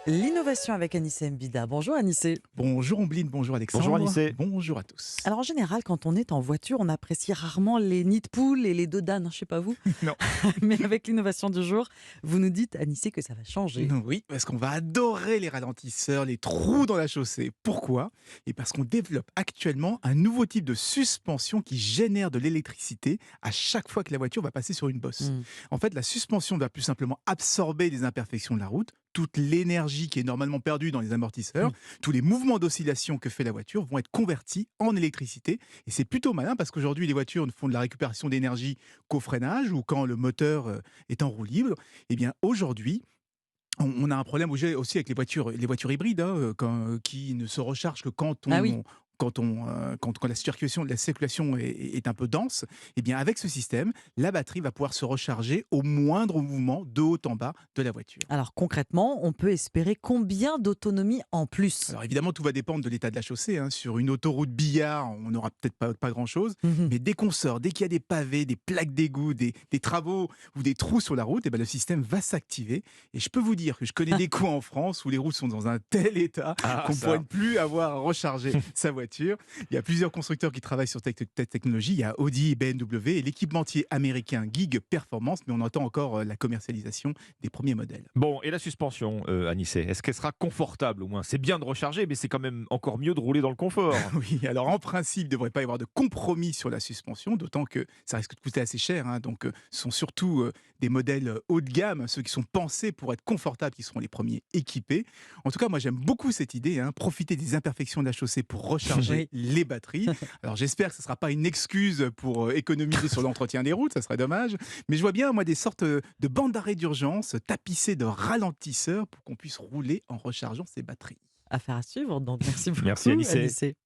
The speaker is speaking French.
L'innovation avec Anissé Mbida. Bonjour Anissé. Bonjour Ombline, bonjour Alexandre. Bonjour Anissé. Bonjour à tous. Alors en général, quand on est en voiture, on apprécie rarement les nids de poules et les dos d'âne, je sais pas vous. Non. Mais avec l'innovation du jour, vous nous dites, Anissé, que ça va changer. Oui, parce qu'on va adorer les ralentisseurs, les trous dans la chaussée. Pourquoi? Et parce qu'on développe actuellement un nouveau type de suspension qui génère de l'électricité à chaque fois que la voiture va passer sur une bosse. Hmm. En fait, la suspension va plus simplement absorber les imperfections de la route, toute l'énergie qui est normalement perdue dans les amortisseurs, Hmm. tous les mouvements d'oscillation que fait la voiture vont être convertis en électricité. Et c'est plutôt malin parce qu'aujourd'hui, les voitures ne font de la récupération d'énergie qu'au freinage ou quand le moteur est en roue libre. Eh bien, aujourd'hui, on a un problème aussi avec les voitures hybrides, hein, qui ne se rechargent que Ah oui. quand la circulation est un peu dense. Eh bien, avec ce système, la batterie va pouvoir se recharger au moindre mouvement de haut en bas de la voiture. Alors concrètement, on peut espérer combien d'autonomie en plus? Alors évidemment, tout va dépendre de l'état de la chaussée, hein. Sur une autoroute billard, on n'aura peut-être pas grand-chose. Mhm. Mais dès qu'on sort, dès qu'il y a des pavés, des plaques d'égout, des travaux ou des trous sur la route, eh ben, le système va s'activer. Et je peux vous dire que je connais des coins en France où les routes sont dans un tel état Ah, qu'on ne pourrait ça. plus avoir à recharger sa voiture. Il y a plusieurs constructeurs qui travaillent sur cette technologie. Il y a Audi et BMW et l'équipementier américain Gig Performance, mais on attend encore la commercialisation des premiers modèles. Bon, et la suspension, Anissé, est-ce qu'elle sera confortable au moins? C'est bien de recharger, mais c'est quand même encore mieux de rouler dans le confort. Oui, alors en principe, il ne devrait pas y avoir de compromis sur la suspension, d'autant que ça risque de coûter assez cher, hein. Donc, ce sont surtout des modèles haut de gamme, ceux qui sont pensés pour être confortables, qui seront les premiers équipés. En tout cas, moi, j'aime beaucoup cette idée, hein, profiter des imperfections de la chaussée pour recharger Oui. les batteries. Alors, j'espère que ce ne sera pas une excuse pour économiser sur l'entretien des routes, ça serait dommage. Mais je vois bien, moi, des sortes de bandes d'arrêt d'urgence tapissées de ralentisseurs pour qu'on puisse rouler en rechargeant ses batteries. Affaire à suivre, donc merci Merci beaucoup Anissé. Anissé.